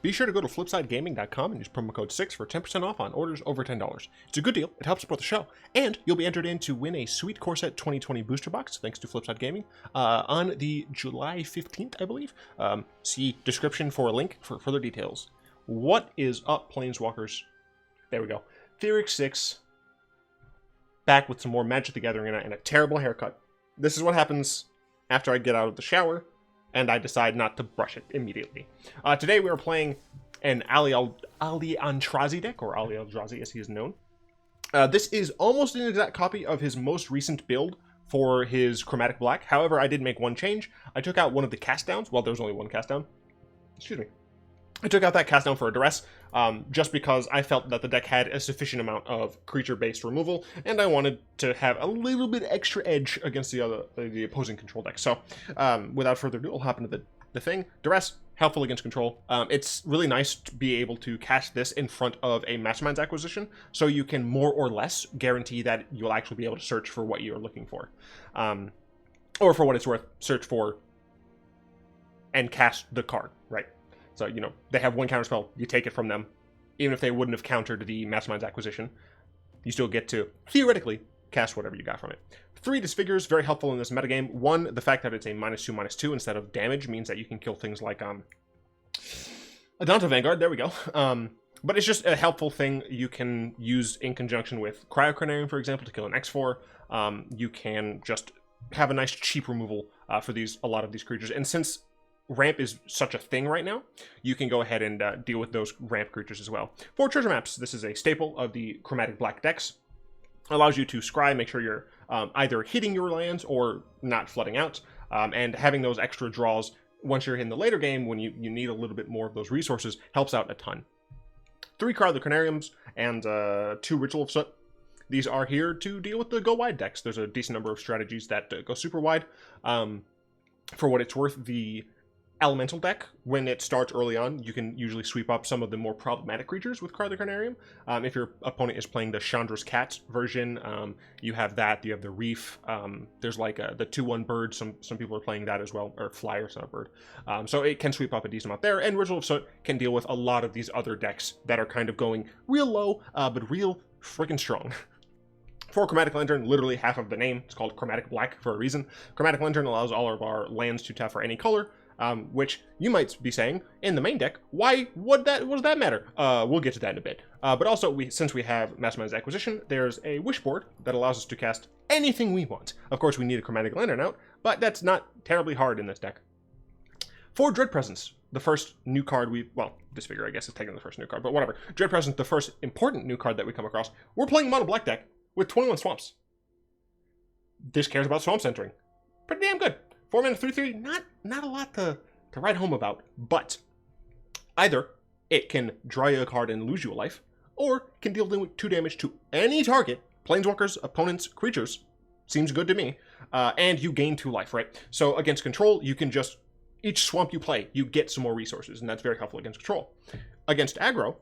Be sure to go to flipsidegaming.com and use promo code 6 for 10% off on orders over $10. It's a good deal, it helps support the show, and you'll be entered in to win a sweet Corset 2020 booster box, thanks to Flipside Gaming, on the July 15th, I believe. See description for a link for further details. What is up, Planeswalkers? There we go. Theorix 6, back with some more Magic the Gathering and a terrible haircut. This is what happens after I get out of the shower and I decide not to brush it immediately. Today we are playing an Ali Eldrazi deck, or Ali Eldrazi as he is known. This is almost an exact copy of his most recent build for his Chromatic Black. However, I did make one change. I took out one of the cast downs. Well, there's only one cast down. Excuse me. I took out that cast down for a Duress, just because I felt that the deck had a sufficient amount of creature-based removal, and I wanted to have a little bit extra edge against the opposing control deck. So, without further ado, I'll hop into the thing. Duress, helpful against control. It's really nice to be able to cast this in front of a Mastermind's acquisition, so you can more or less guarantee that you'll actually be able to search for what you're looking for. Or for what it's worth, search for and cast the card, right? So, you know, they have one counterspell, you take it from them. Even if they wouldn't have countered the Mastermind's acquisition, you still get to, theoretically, cast whatever you got from it. 3 Disfigures, very helpful in this metagame. 1, the fact that it's a -2/-2 instead of damage means that you can kill things like Adanta Vanguard, there we go. But it's just a helpful thing you can use in conjunction with Carnarium, for example, to kill an X4. You can just have a nice cheap removal for a lot of these creatures. And since ramp is such a thing right now, you can go ahead and deal with those ramp creatures as well. 4 Treasure Maps. This is a staple of the Chromatic Black decks. Allows you to scry, make sure you're either hitting your lands or not flooding out, and having those extra draws once you're in the later game when you need a little bit more of those resources helps out a ton. 3 Carnariums Carnariums and 2 Ritual of Soot. These are here to deal with the go wide decks. There's a decent number of strategies that go super wide. For what it's worth, the Elemental deck, when it starts early on, you can usually sweep up some of the more problematic creatures with Carnarium. If your opponent is playing the Chandra's Cat version, you have that. You have the Reef. There's like the 2/1 bird. Some people are playing that as well, or Flyer, not a bird. So it can sweep up a decent amount there. And Ritual of Soot can deal with a lot of these other decks that are kind of going real low, but real freaking strong. 4 Chromatic Lantern, literally half of the name. It's called Chromatic Black for a reason. Chromatic Lantern allows all of our lands to tap for any color. Which you might be saying, in the main deck, what does that matter? We'll get to that in a bit. But also, since we have Mastermind's acquisition, there's a wish board that allows us to cast anything we want. Of course, we need a Chromatic Lantern out, but that's not terribly hard in this deck. 4 Dread Presence, the first new card Disfigure, I guess, is technically the first new card, but whatever. Dread Presence, the first important new card that we come across. We're playing Mono Black deck with 21 Swamps. This cares about Swamp Centering. Pretty damn good. 4 mana 3/3, not a lot to write home about, but either it can draw you a card and lose you a life, or can deal 2 damage to any target, planeswalkers, opponents, creatures. Seems good to me. And you gain 2 life, right? So against control, you can just, each swamp you play, you get some more resources, and that's very helpful against control. Against aggro,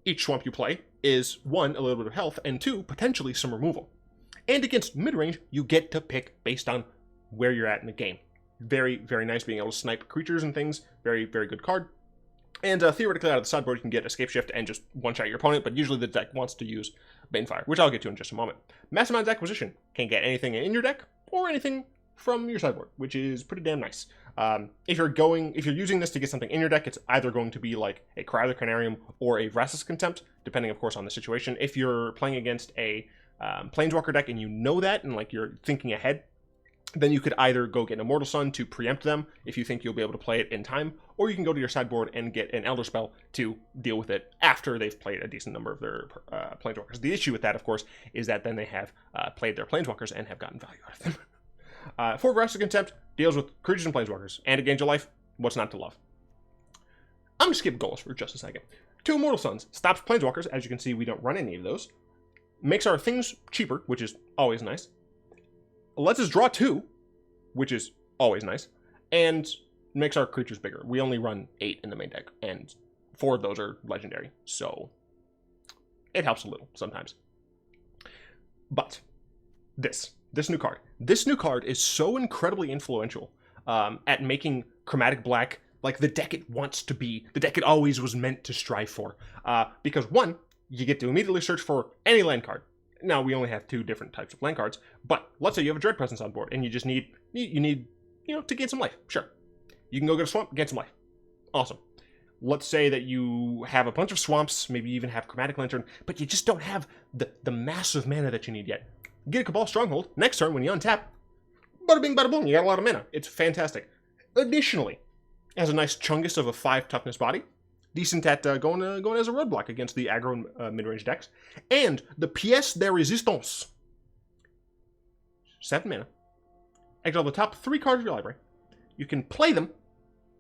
each swamp you play is 1, a little bit of health, and 2, potentially some removal. And against mid-range, you get to pick based on where you're at in the game. Very, very nice being able to snipe creatures and things. Very, very good card. And theoretically out of the sideboard you can get Scapeshift and just one-shot your opponent, but usually the deck wants to use Banefire, which I'll get to in just a moment. Mastermind's acquisition can get anything in your deck or anything from your sideboard, which is pretty damn nice. If you're using this to get something in your deck, it's either going to be like a Carnarium or a Vraska's Contempt, depending of course on the situation. If you're playing against a Planeswalker deck and you know that and like you're thinking ahead, then you could either go get an Immortal Sun to preempt them if you think you'll be able to play it in time, or you can go to your sideboard and get an Elderspell to deal with it after they've played a decent number of their Planeswalkers. The issue with that, of course, is that then they have played their Planeswalkers and have gotten value out of them. 4 Vraska's Contempt deals with creatures and Planeswalkers, and it gains your life. What's not to love? I'm going to skip Golos for just a second. 2 Immortal Suns stops Planeswalkers. As you can see, we don't run any of those. Makes our things cheaper, which is always nice. Lets us draw 2, which is always nice, and makes our creatures bigger. We only run 8 in the main deck, and 4 of those are legendary, so it helps a little sometimes. But this new card is so incredibly influential at making Chromatic Black like the deck it wants to be, the deck it always was meant to strive for. Because one, you get to immediately search for any land card. Now, we only have 2 different types of land cards, but let's say you have a Dread Presence on board, and you just need, to gain some life. Sure. You can go get a swamp, get some life. Awesome. Let's say that you have a bunch of swamps, maybe you even have Chromatic Lantern, but you just don't have the massive mana that you need yet. Get a Cabal Stronghold. Next turn, when you untap, bada bing, bada boom, you got a lot of mana. It's fantastic. Additionally, it has a nice chungus of a 5 toughness body. Decent at going as a roadblock against the aggro and mid-range decks. And the pièce de résistance. 7 mana. Exile the top 3 cards of your library. You can play them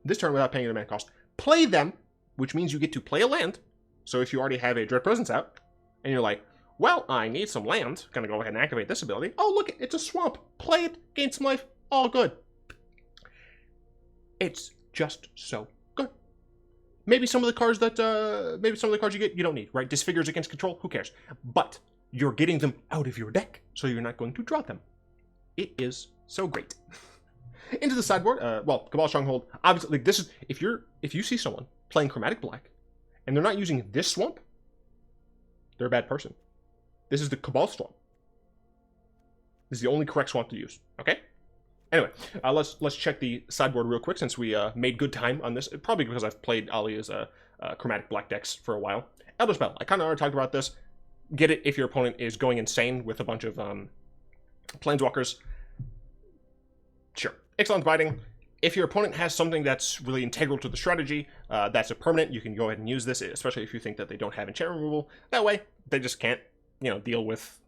this turn without paying a mana cost. Play them, which means you get to play a land. So if you already have a Dread Presence out, and you're like, well, I need some land. Gonna go ahead and activate this ability. Oh, look, it's a swamp. Play it, gain some life, all good. It's just so good. Maybe some of the cards you get, you don't need, right? Disfigures against control, who cares? But you're getting them out of your deck, so you're not going to draw them. It is so great. Into the sideboard, Cabal Stronghold. Obviously, like, this is if you see someone playing Chromatic Black, and they're not using this swamp, they're a bad person. This is the Cabal Swamp. This is the only correct swamp to use. Okay. Anyway, let's check the sideboard real quick since we made good time on this. Probably because I've played Alia's Chromatic Black decks for a while. Elderspell. I kind of already talked about this. Get it if your opponent is going insane with a bunch of Planeswalkers. Sure. Ixalan's Biting. If your opponent has something that's really integral to the strategy, that's a permanent, you can go ahead and use this, especially if you think that they don't have enchantment removal. That way, they just can't, deal with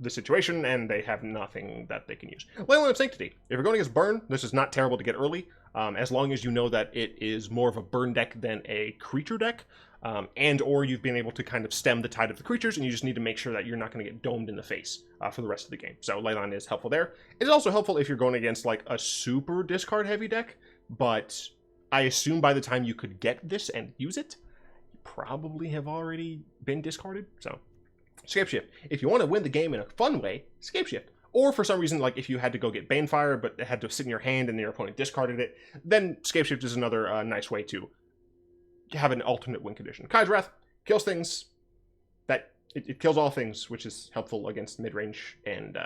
the situation, and they have nothing that they can use. Leyline of Sanctity. If you're going against burn, this is not terrible to get early, as long as you know that it is more of a burn deck than a creature deck, and or you've been able to kind of stem the tide of the creatures, and you just need to make sure that you're not going to get domed in the face for the rest of the game. So Leyline is helpful there. It's also helpful if you're going against like a super discard heavy deck, but I assume by the time you could get this and use it, you probably have already been discarded. So Scapeshift. If you want to win the game in a fun way, Scapeshift. Or for some reason, like if you had to go get Banefire, but it had to sit in your hand and your opponent discarded it, then Scapeshift is another nice way to have an alternate win condition. Kai's Wrath kills things that it kills all things, which is helpful against mid-range and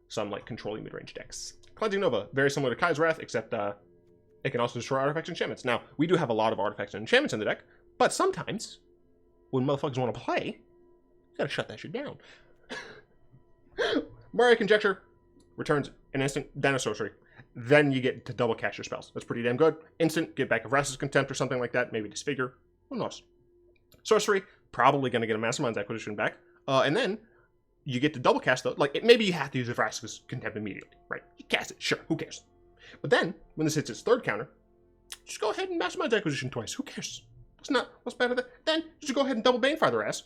some like controlling mid-range decks. Cleansing Nova, very similar to Kai's Wrath, except it can also destroy artifacts and enchantments. Now, we do have a lot of artifacts and enchantments in the deck, but sometimes when motherfuckers want to play, you gotta shut that shit down. Mirari Conjecture returns an instant, then a sorcery. Then you get to double cast your spells. That's pretty damn good. Instant, get back a Vraska's Contempt or something like that. Maybe Disfigure. Who knows? Sorcery, probably going to get a Mastermind's Acquisition back. And then you get to double cast, though. Like, maybe you have to use a Vraska's Contempt immediately, right? You cast it, sure, who cares? But then, when this hits its third counter, just go ahead and Mastermind's Acquisition twice. Who cares? What's bad with it? Then, just go ahead and double Banefire their ass.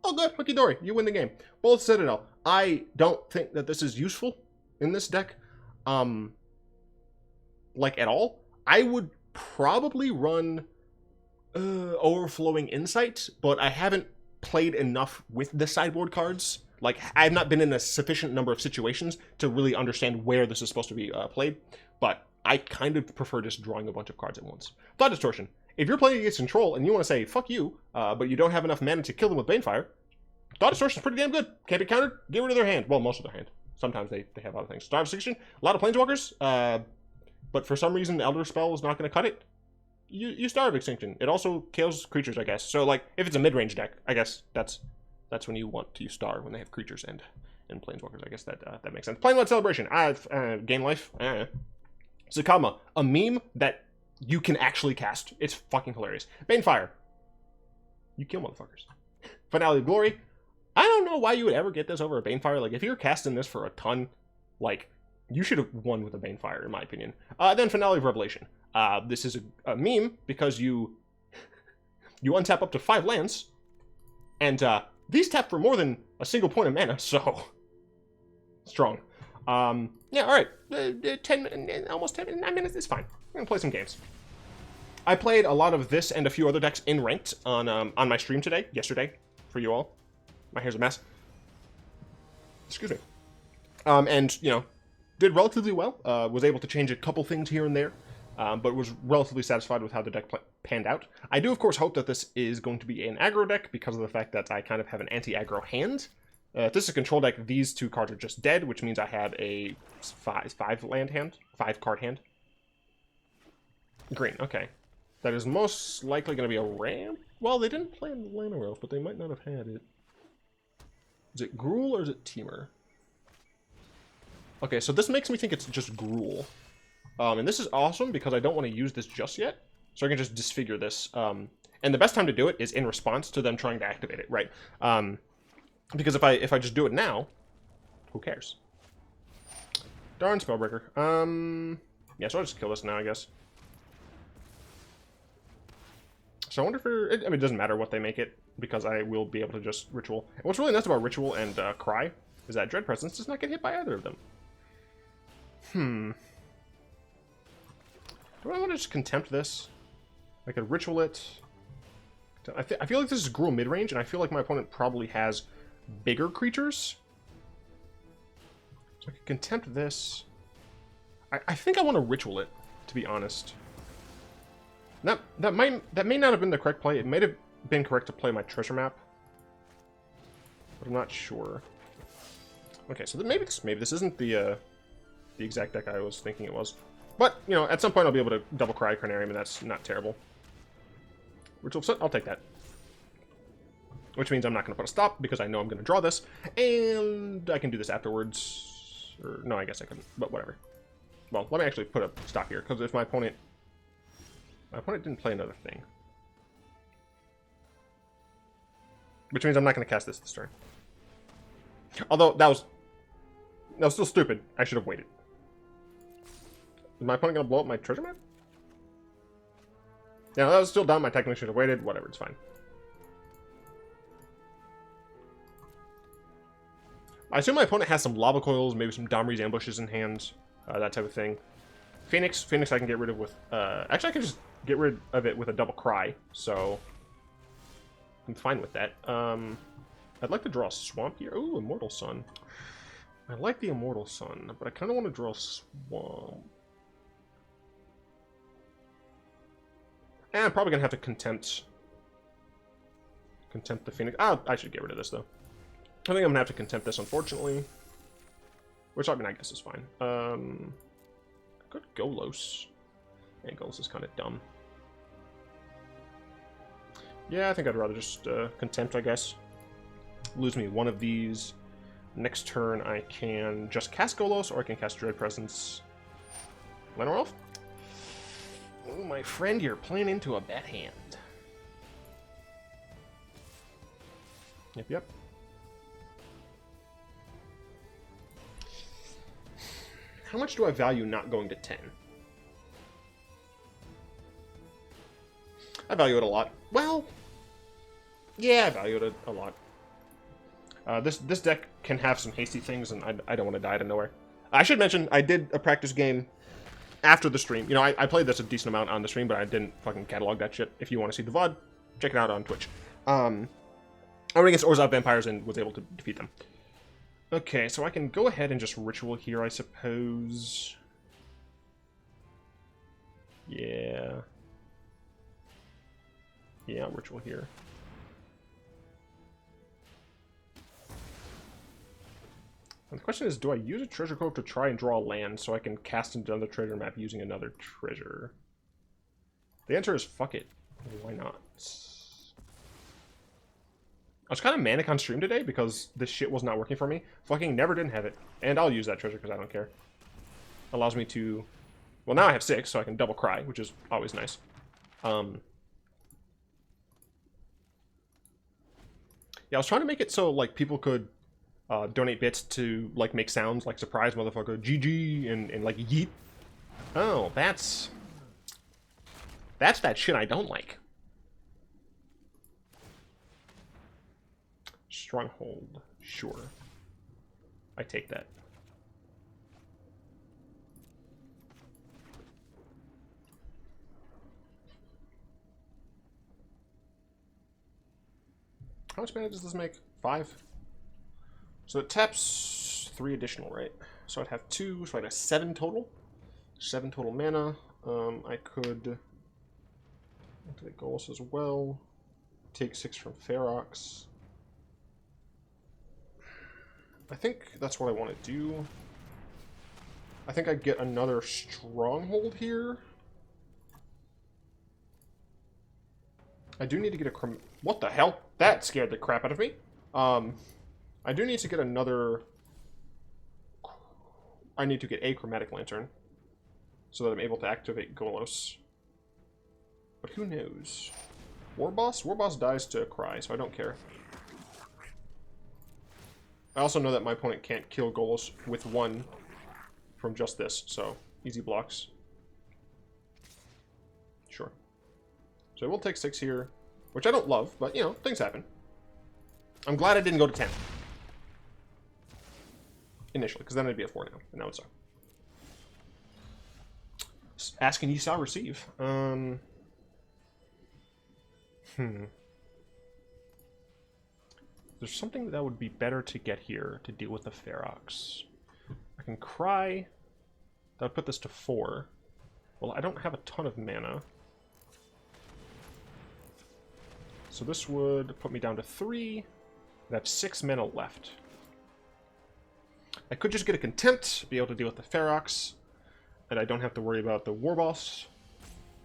Oh, good, hunky dory, you win the game. Bolas Citadel. I don't think that this is useful in this deck, like at all. I would probably run Overflowing Insight, but I haven't played enough with the sideboard cards. Like, I've not been in a sufficient number of situations to really understand where this is supposed to be played, but I kind of prefer just drawing a bunch of cards at once. Thought Distortion. If you're playing against Control and you want to say, fuck you, but you don't have enough mana to kill them with Banefire, Thought Distortion is pretty damn good. Can't be countered, get rid of their hand. Well, most of their hand. Sometimes they have other things. Star of Extinction, a lot of Planeswalkers, but for some reason the Elderspell is not going to cut it. You Star of Extinction. It also kills creatures, I guess. So, like, if it's a mid-range deck, I guess that's when you want to use Star, when they have creatures and Planeswalkers. I guess that makes sense. Planewide Celebration. Gain life. Zakama, a meme that you can actually cast. It's fucking hilarious. Banefire. You kill motherfuckers. Finale of Glory. I don't know why you would ever get this over a Banefire. Like, if you're casting this for a ton, like, you should have won with a Banefire, in my opinion. Then Finale of Revelation. This is a meme because you untap up to 5 lands, and these tap for more than a single point of mana, so strong. Yeah, all right. 9 minutes is fine. We're gonna play some games. I played a lot of this and a few other decks in ranked on my stream yesterday, for you all. My hair's a mess. Excuse me. And did relatively well. Was able to change a couple things here and there. but was relatively satisfied with how the deck panned out. I do, of course, hope that this is going to be an aggro deck because of the fact that I kind of have an anti-aggro hand. If this is a control deck, these two cards are just dead, which means I have a 5-card hand. Green, okay. That is most likely going to be a ramp. Well, they didn't play in Lana Elf, but they might not have had it. Is it Gruul or is it Temur? Okay, so this makes me think it's just Gruul. And this is awesome because I don't want to use this just yet. So I can just disfigure this. And the best time to do it is in response to them trying to activate it, right? Because if I just do it now, who cares? Darn Spellbreaker. Yeah, so I'll just kill this now, I guess. So I wonder if I mean, it doesn't matter what they make it, because I will be able to just Ritual. And what's really nice about Ritual and Cry is that Dread Presence does not get hit by either of them. Do I want to just Contempt this? I could Ritual it. I feel like this is Gruul mid-range, and I feel like my opponent probably has bigger creatures. So I could Contempt this. I think I want to Ritual it, to be honest. That may not have been the correct play. It may have been correct to play my treasure map, but I'm not sure. Okay, so maybe this isn't the exact deck I was thinking it was. But, you know, at some point I'll be able to double Cry Carnarium, and that's not terrible. Ritual of Soot, I'll take that. Which means I'm not going to put a stop, because I know I'm going to draw this, and I can do this afterwards. Or, no, I guess I couldn't, but whatever. Well, let me actually put a stop here, because if my opponent didn't play another thing. Which means I'm not going to cast this turn. Although, that was still stupid. I should have waited. Is my opponent going to blow up my treasure map? Yeah, that was still dumb. I technically should have waited. Whatever, it's fine. I assume my opponent has some lava coils, maybe some Domri's ambushes in hand, that type of thing. Phoenix I can get rid of with... actually, I can just get rid of it with a double Cry, so... I'm fine with that. I'd like to draw a Swamp here. Ooh, Immortal Sun. I like the Immortal Sun, but I kind of want to draw a Swamp. And I'm probably going to have to Contempt the Phoenix. Oh, I should get rid of this, though. I think I'm going to have to Contempt this, unfortunately. Which, I mean, I guess is fine. Good Golos. Yeah, Golos is kind of dumb. Yeah, I think I'd rather just Contempt, I guess. Lose me one of these. Next turn, I can just cast Golos, or I can cast Dread Presence. Lenoroth? Oh, my friend, you're playing into a bad hand. Yep. How much do I value not going to 10? I value it a lot. Well, yeah, I value it a lot. This deck can have some hasty things, and I don't want to die out of nowhere. I should mention, I did a practice game after the stream. You know, I played this a decent amount on the stream, but I didn't fucking catalog that shit. If you want to see the VOD, check it out on Twitch. I went against Orzhov Vampires and was able to defeat them. Okay, so I can go ahead and just Ritual here, I suppose. Yeah. Yeah, Ritual here. And the question is, do I use a treasure cove to try and draw a land so I can cast another treasure map using another treasure? The answer is fuck it. Why not? I was kind of manic on stream today because this shit was not working for me. Fucking never didn't have it. And I'll use that treasure because I don't care. Allows me to... Well, now I have 6, so I can double Cry, which is always nice. Yeah, I was trying to make it so, like, people could donate bits to, like, make sounds like surprise motherfucker, GG, and like, yeet. Oh, that's that shit I don't like. Stronghold, sure. I take that. How much mana does this make? 5? So it taps 3 additional, right? So I'd have 2, so I'd have 7 total. 7 total mana. I could activate Golos as well. Take 6 from Ferox. I think that's what I want to do. I think I get another Stronghold here. I do need to get a... What the hell? That scared the crap out of me. I do need to get another... I need to get a Chromatic Lantern so that I'm able to activate Golos. But who knows? Warboss? Warboss dies to a Cry, so I don't care. I also know that my opponent can't kill Golos with 1 from just this, so easy blocks. Sure. So I will take 6 here, which I don't love, but, you know, things happen. I'm glad I didn't go to 10. Initially, because then I'd be at 4 now, and that would suck. Asking you shall receive. There's something that would be better to get here to deal with the Ferox. I can Cry. That would put this to 4. Well, I don't have a ton of mana. So this would put me down to 3. I have 6 mana left. I could just get a Contempt, be able to deal with the Ferox, and I don't have to worry about the Warboss.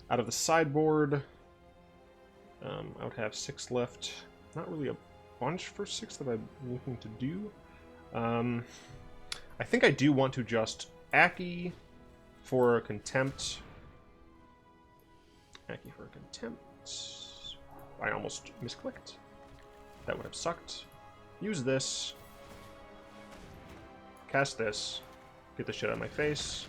Out of the sideboard, I would have 6 left. Not really a bunch for 6 that I'm looking to do. I think I do want to just Aki for a Contempt. Aki for a Contempt. I almost misclicked. That would have sucked. Use this. Cast this. Get the shit out of my face.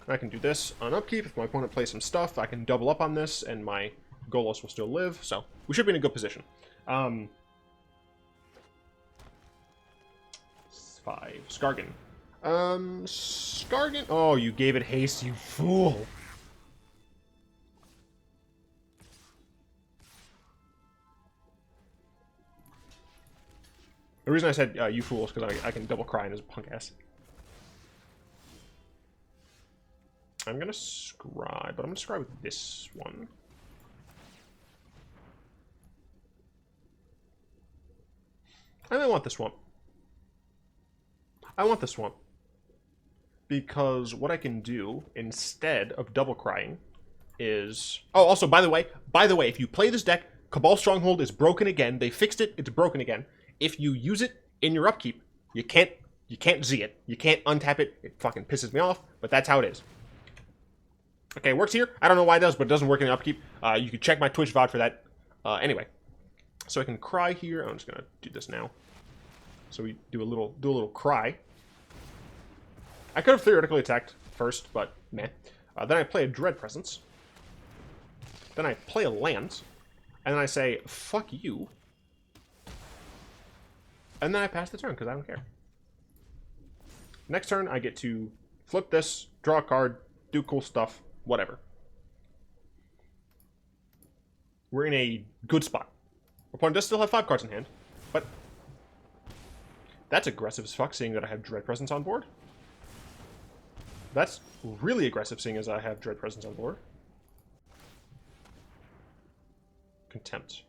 I can do this on upkeep. If my opponent plays some stuff, I can double up on this, and my Golos will still live. So we should be in a good position. 5. Skargan. Skargan. Oh, you gave it haste, you fool. The reason I said you fool is because I can double Cry in his punk ass. I'm going to scry, but I'm going to scry with this one. I want this one. I want this one. Because what I can do instead of double crying is... Oh, also, by the way, if you play this deck, Cabal Stronghold is broken again. They fixed it. It's broken again. If you use it in your upkeep, you can't Z it. You can't untap it. It fucking pisses me off, but that's how it is. Okay, it works here. I don't know why it does, but it doesn't work in the upkeep. You can check my Twitch VOD for that. Anyway, so I can Cry here. I'm just gonna do this now. So we do a little Cry. I could have theoretically attacked first, but meh. Then I play a Dread Presence. Then I play a land, and then I say fuck you. And then I pass the turn, because I don't care. Next turn, I get to flip this, draw a card, do cool stuff, whatever. We're in a good spot. Opponent does still have 5 cards in hand, but that's aggressive as fuck, seeing that I have Dread Presence on board. That's really aggressive, seeing as I have Dread Presence on board. Contempt.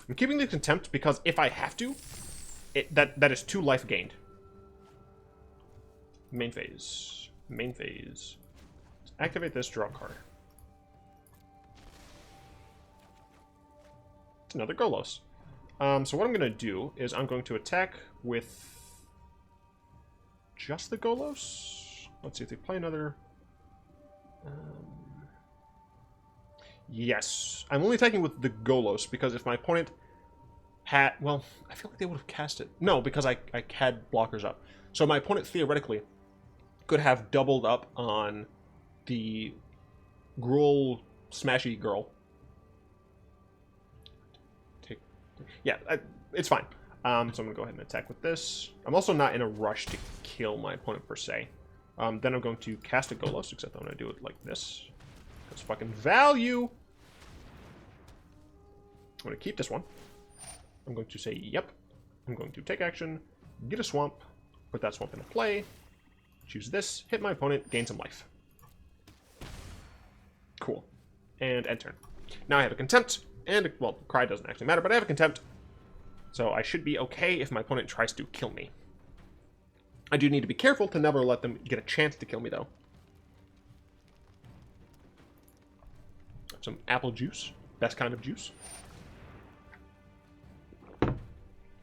I'm keeping the Contempt because if I have to, that is 2 life gained. Main phase. Main phase. Let's activate this, draw a card. It's another Golos. So what I'm going to do is I'm going to attack with just the Golos. Let's see if they play another... Yes. I'm only attacking with the Golos because if my opponent had... Well, I feel like they would have cast it. No, because I had blockers up. So my opponent theoretically could have doubled up on the Gruul Smashy Girl. Yeah, it's fine. So I'm going to go ahead and attack with this. I'm also not in a rush to kill my opponent per se. Then I'm going to cast a Golos, except I'm going to do it like this. fucking value. I'm going to keep this one. I'm going to say, yep. I'm going to take action, get a swamp, put that swamp into play, choose this, hit my opponent, gain some life. Cool. And end turn. Now I have a Contempt, and, well, Cry doesn't actually matter, but I have a Contempt. So I should be okay if my opponent tries to kill me. I do need to be careful to never let them get a chance to kill me, though. Some apple juice. Best kind of juice.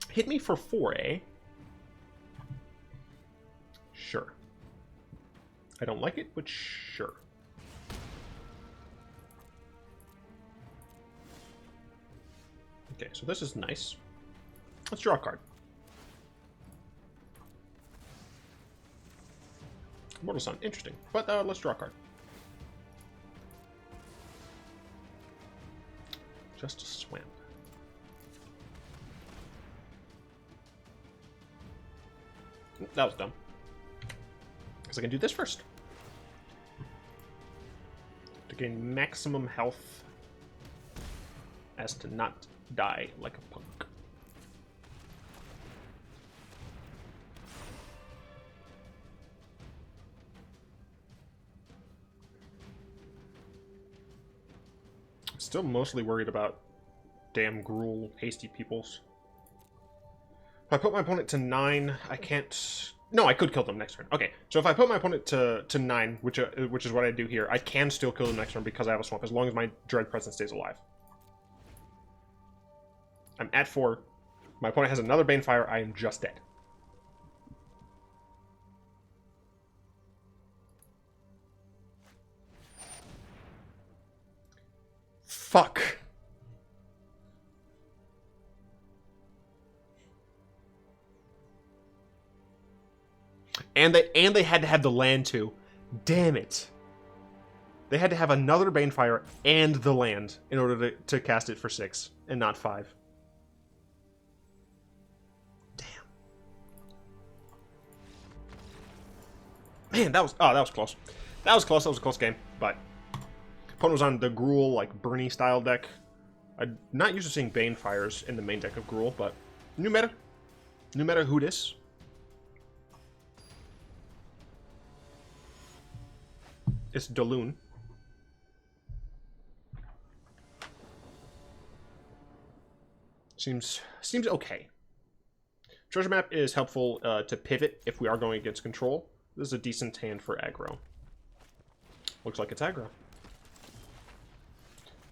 Hit me for 4, eh? Sure. I don't like it, but sure. Okay, so this is nice. Let's draw a card. Immortal Sun, interesting. But let's draw a card. Just a swamp. That was dumb. Because I can do this first. To gain maximum health as to not die like a punk. Still mostly worried about damn Gruul hasty peoples. If I put my opponent to 9, I can't... No, I could kill them next turn. Okay, so if I put my opponent to 9, which is what I do here, I can still kill them next turn because I have a swamp, as long as my Dread Presence stays alive. I'm at 4. My opponent has another Banefire. I am just dead. Fuck. And they had to have the land too. Damn it. They had to have another Banefire and the land in order to cast it for 6 and not 5. Damn. Man, that was close. That was close. That was a close game, but opponent was on the Gruul, like, Bernie style deck. I'm not used to seeing Banefires in the main deck of Gruul, but new meta. New meta who dis. It's Daloon. Seems okay. Treasure Map is helpful to pivot if we are going against control. This is a decent hand for aggro. Looks like it's aggro.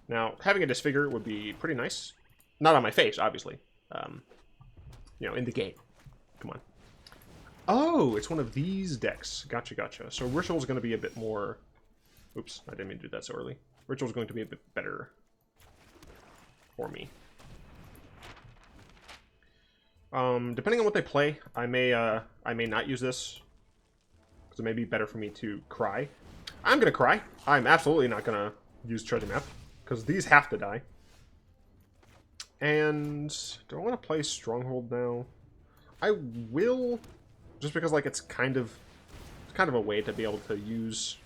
Now, having a Disfigure would be pretty nice. Not on my face, obviously. You know, in the game. Come on. Oh, it's one of these decks. Gotcha, gotcha. So Ritual's going to be a bit more... Oops, I didn't mean to do that so early. Ritual's going to be a bit better for me. Depending on what they play, I may not use this. Because it may be better for me to cry. I'm going to cry. I'm absolutely not going to use Treasure Map. Because these have to die. And do I want to play Stronghold now? I will, just because like it's kind of a way to be able to use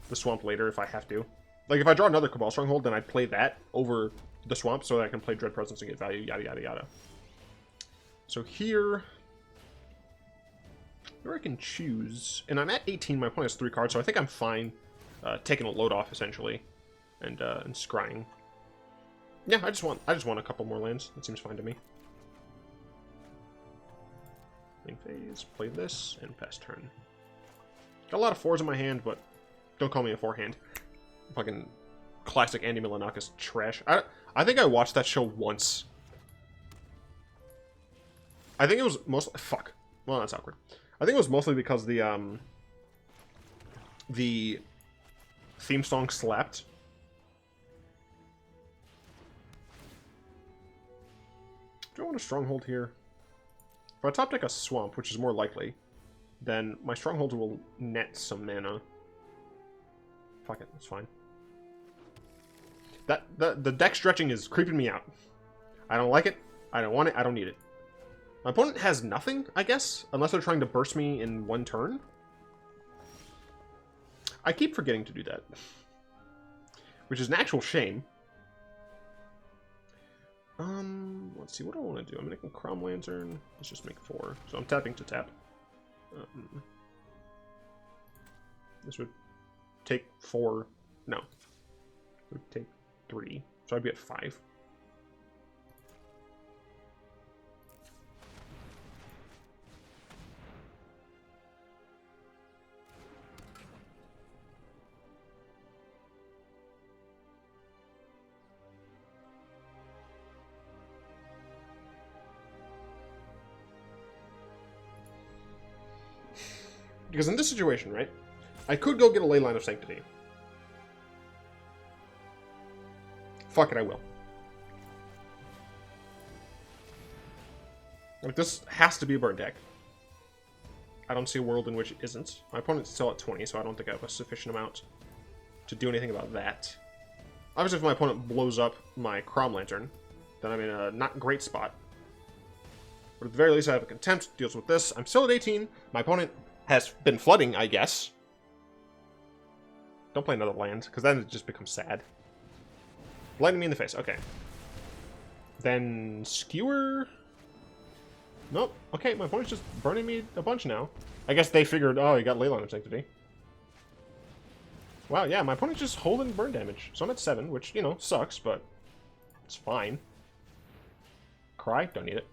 the swamp later if I have to. Like if I draw another Cabal Stronghold, then I play that over the swamp so that I can play Dread Presence and get value, yada yada yada. So here I can choose, and I'm at 18. My opponent has 3 cards, so I think I'm fine taking a load off essentially. And scrying. Yeah, I just want a couple more lands. That seems fine to me. Link phase, play this, and pass turn. Got a lot of 4s in my hand, but don't call me a 4-hand. Fucking classic Andy Milonakis trash. I think I watched that show once. I think it was mostly... Fuck. Well, that's awkward. I think it was mostly because the theme song slapped. Do I want a Stronghold here? If I top deck a Swamp, which is more likely, then my Strongholds will net some mana. Fuck it, that's fine. The deck stretching is creeping me out. I don't like it. I don't want it. I don't need it. My opponent has nothing, I guess, unless they're trying to burst me in 1 turn. I keep forgetting to do that, which is an actual shame. Let's see, what do I want to do? I'm making Crom Lantern. Let's just make 4. So I'm tapping to tap. This would take 4. No. It would take 3. So I'd be at 5. Because in this situation, right, I could go get a Leyline of Sanctity. Fuck it, I will. Like, this has to be a burn deck. I don't see a world in which it isn't. My opponent's still at 20, so I don't think I have a sufficient amount to do anything about that. Obviously, if my opponent blows up my Crom Lantern, then I'm in a not great spot. But at the very least, I have a Contempt, deals with this. I'm still at 18. My opponent has been flooding, I guess. Don't play another land, because then it just becomes sad. Lightning me in the face, okay. Then Skewer? Nope. Okay, my opponent's just burning me a bunch now. I guess they figured, oh, you got Leyline of Sanctity. Wow, yeah, my opponent's just holding burn damage. So I'm at 7, which, you know, sucks, but it's fine. Cry? Don't need it.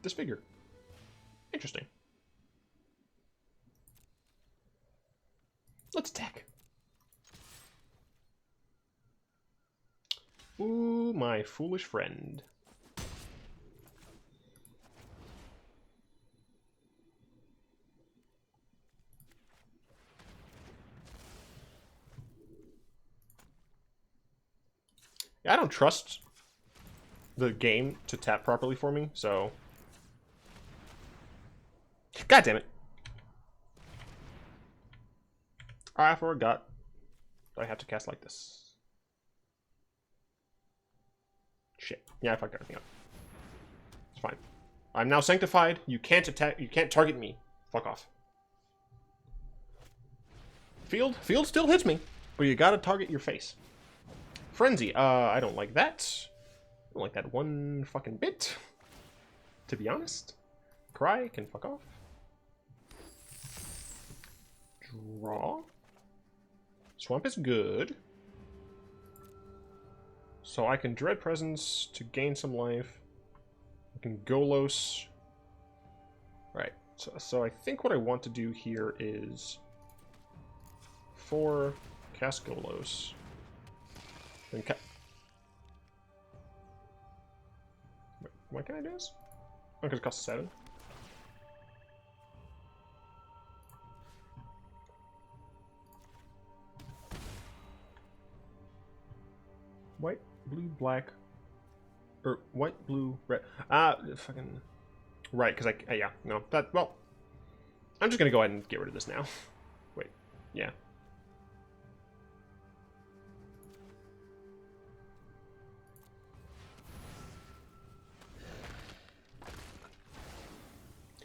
Disfigure. Interesting. Let's attack. Ooh, my foolish friend. Yeah, I don't trust the game to tap properly for me, so... God damn it. I forgot. I have to cast like this. Shit. Yeah, I fucked everything up. It's fine. I'm now sanctified. You can't attack. You can't target me. Fuck off. Field still hits me, but you gotta target your face. Frenzy. I don't like that. I don't like that one fucking bit. To be honest. Cry can fuck off. Draw. Swamp is good. So I can Dread Presence to gain some life. I can Golos. Right. So I think what I want to do here is 4 cast Golos. Then Wait, why can't I do this? Oh, because it costs 7. White, blue, black, or white, blue, red. Fucking right, because yeah, no, that, well, I'm just gonna go ahead and get rid of this now. Wait, yeah.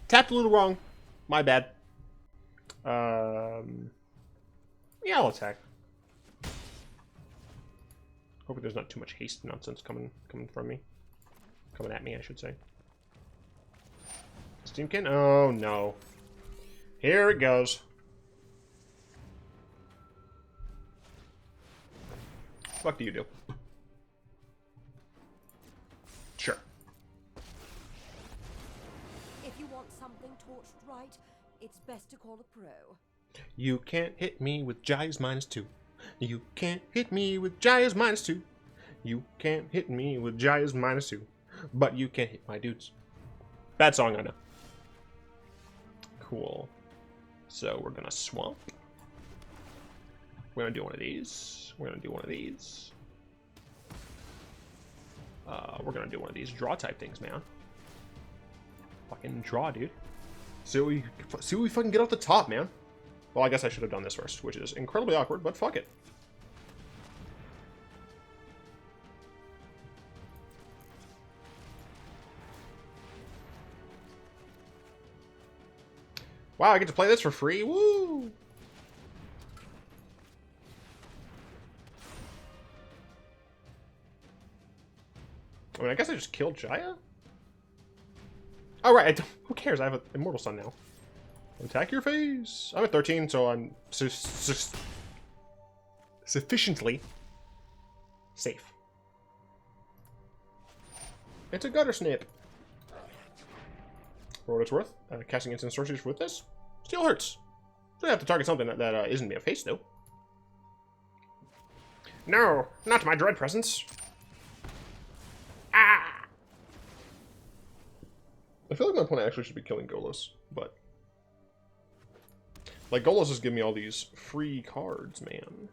Tapped a little wrong. My bad. Yeah, I'll attack. Hopefully there's not too much haste nonsense coming from me. Coming at me, I should say. Steamkin? Oh, no. Here it goes. What do you do? Sure. If you want something torched right, it's best to call a pro. You can't hit me with Jaya's -2. You can't hit me with Jaya's -2. You can't hit me with Jaya's -2. But you can hit my dudes. Bad song, I know. Cool. So we're gonna swamp. We're gonna do one of these. We're gonna do one of these. We're gonna do one of these draw type things, man. Fucking draw, dude. See what we fucking get off the top, man. Well, I guess I should have done this first, which is incredibly awkward, but fuck it. Wow, I get to play this for free. Woo! mean, I guess I just killed Jaya? Alright, who cares? I have an Immortal Sun now. Attack your face! I'm at 13, so I'm sufficiently safe. It's a Gutter Snip. For what it's worth, casting instant sorceries with this still hurts. So I have to target something that isn't me a face, though. No, not my dread presence. Ah! I feel like my opponent actually should be killing Golos, but like Golos is giving me all these free cards, man.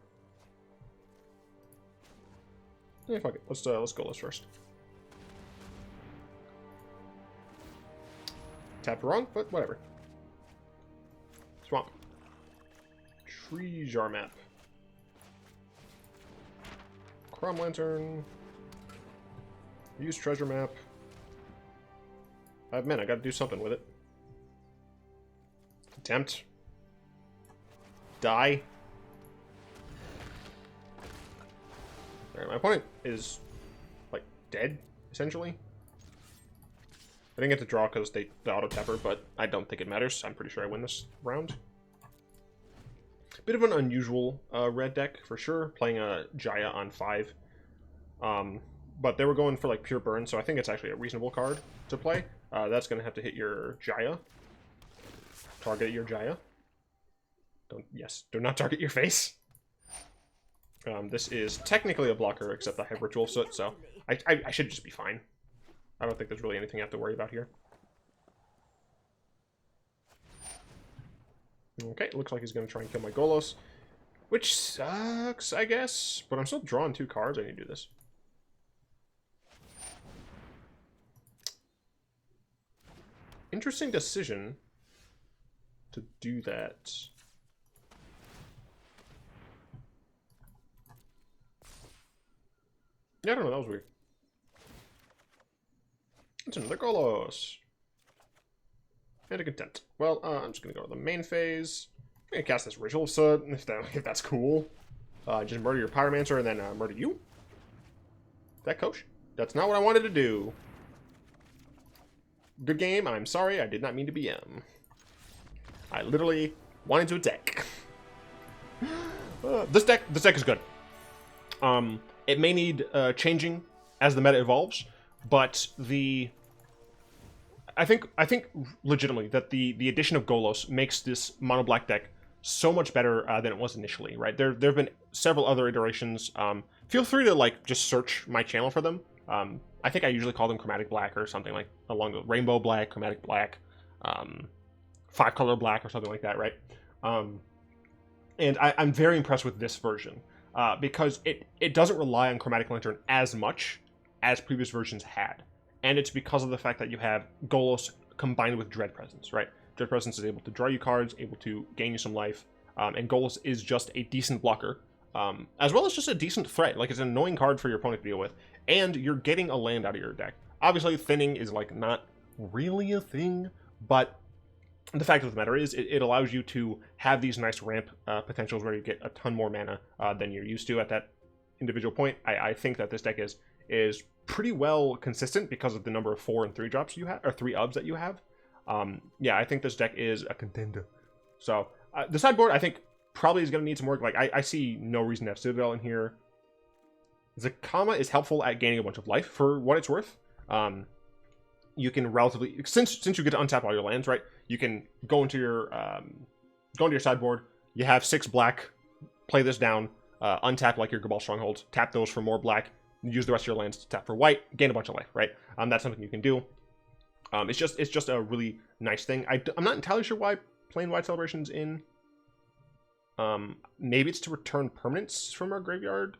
Yeah, fuck it. Let's Golos first. Tapped wrong, but whatever. Swamp. Tree jar map. Chromatic Lantern. Use treasure map. I gotta do something with it. Contempt. Die. Alright, my opponent is, like, dead, essentially. I didn't get to draw because they auto-tapper, but I don't think it matters. I'm pretty sure I win this round. Bit of an unusual red deck, for sure, playing a Jaya on 5. But they were going for, like, pure burn, so I think it's actually a reasonable card to play. That's going to have to hit your Jaya. Target your Jaya. Do not target your face. This is technically a blocker, except I have Ritual of Soot, so I should just be fine. I don't think there's really anything I have to worry about here. Okay, looks like he's going to try and kill my Golos, which sucks, I guess. But I'm still drawing 2 cards. I need to do this. Interesting decision to do that. Yeah, I don't know. That was weird. It's another Golos. And a Contempt. Well, I'm just going to go to the main phase. I'm going to cast this Ritual of Soot, if that's cool. Just murder your Pyromancer and then murder you. Is that kosher? That's not what I wanted to do. Good game. I'm sorry. I did not mean to BM. I literally wanted to attack. This deck is good. It may need changing as the meta evolves, but I think legitimately that the addition of Golos makes this mono black deck so much better than it was initially. Right? There have been several other iterations. Feel free to like just search my channel for them. I think I usually call them chromatic black or something like along the rainbow black, chromatic black, 5-color black or something like that, right? And I'm very impressed with this version because it doesn't rely on Chromatic Lantern as much as previous versions had. And it's because of the fact that you have Golos combined with Dread Presence, right? Dread Presence is able to draw you cards, able to gain you some life, and Golos is just a decent blocker, as well as just a decent threat. Like, it's an annoying card for your opponent to deal with, and you're getting a land out of your deck. Obviously, thinning is, like, not really a thing, but the fact of the matter is, it allows you to have these nice ramp potentials where you get a ton more mana than you're used to at that individual point. I think that this deck is pretty well consistent because of the number of 4 and 3 drops you have, or 3 ubs that you have. Yeah, I think this deck is a contender. So the sideboard, I think, probably is going to need some work. Like, I see no reason to have Citadel in here. Zakama is helpful at gaining a bunch of life for what it's worth. You can relatively, since you get to untap all your lands, right? You can go into your sideboard. You have 6 black. Play this down. Untap like your Cabal Stronghold. Tap those for more black. Use the rest of your lands to tap for white. Gain a bunch of life, right? That's something you can do. It's just a really nice thing. I'm not entirely sure why Planewide Celebration's in. Maybe it's to return permanents from our graveyard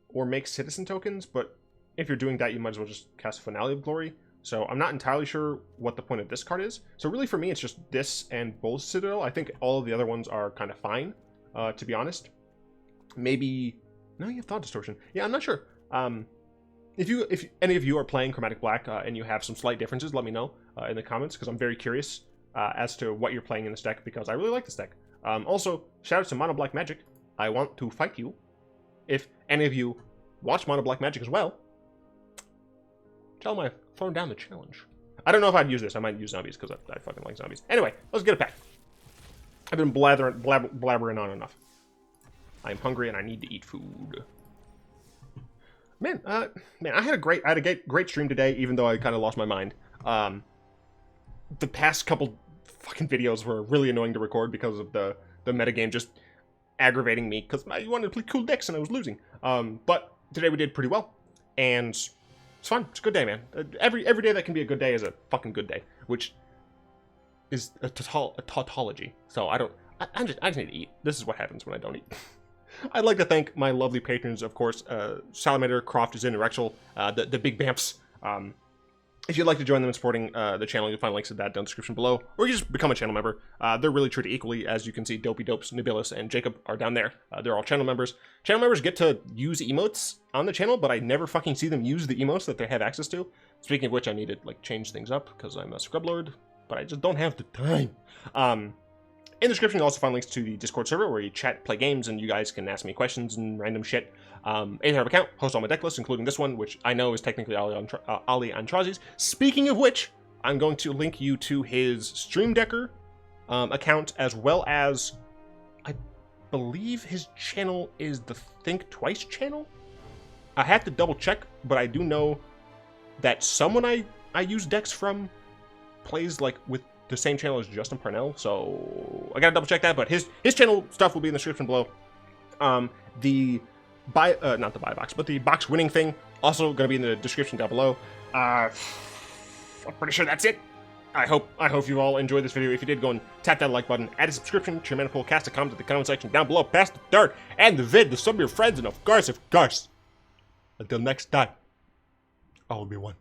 or make citizen tokens, but if you're doing that, you might as well just cast Finale of Glory. So I'm not entirely sure what the point of this card is. So really for me, it's just this and Bolas Citadel. I think all of the other ones are kind of fine, to be honest. Maybe... No, you have Thought Distortion. Yeah, I'm not sure. If any of you are playing Chromatic Black and you have some slight differences, let me know in the comments, because I'm very curious as to what you're playing in this deck, because I really like this deck. Also, shout out to Mono Black Magic. I want to fight you. If any of you watch Mono Black Magic as well, Tell them I've thrown down the challenge. I don't know if I'd use this. I might use zombies because I fucking like zombies. Anyway, let's get a pack. I've been blabbering on enough. I'm hungry and I need to eat food. Man, I had a great stream today, even though I kind of lost my mind. The past couple fucking videos were really annoying to record because of the metagame just aggravating me because I wanted to play cool decks and I was losing. But today we did pretty well, and it's fun. It's a good day, man. Every day that can be a good day is a fucking good day, which is a tautology. So I just need to eat. This is what happens when I don't eat. I'd like to thank my lovely patrons, of course, Salamander, Croft, Zin, and Rexel, the big bamps. If you'd like to join them in supporting the channel, you'll find links to that down in the description below, or you just become a channel member. They're really treated equally. As you can see, Dopey Dopes, Nibilis, and Jacob are down there. They're all channel members. Channel members get to use emotes on the channel, but I never fucking see them use the emotes that they have access to. Speaking of which, I need to like change things up because I'm a scrub lord, but I just don't have the time. In the description, you'll also find links to the Discord server where you chat, play games, and you guys can ask me questions and random shit. Aether account, host all my deck lists, including this one, which I know is technically Ali Antrazi's. Speaking of which, I'm going to link you to his Stream Decker account, as well as, I believe his channel is the Think Twice channel? I have to double check, but I do know that someone I use decks from plays like with the same channel as Justin Parnell, so I gotta double check that, but his channel stuff will be in the description below. Not the buy box, but the box winning thing, also gonna be in the description down below. I'm pretty sure that's it. I hope you all enjoyed this video. If you did, go and tap that like button, add a subscription to your Manifold, cast a comment in the comment section down below, pass the dirt, and the vid to some of your friends, and of course, until next time, I will be one.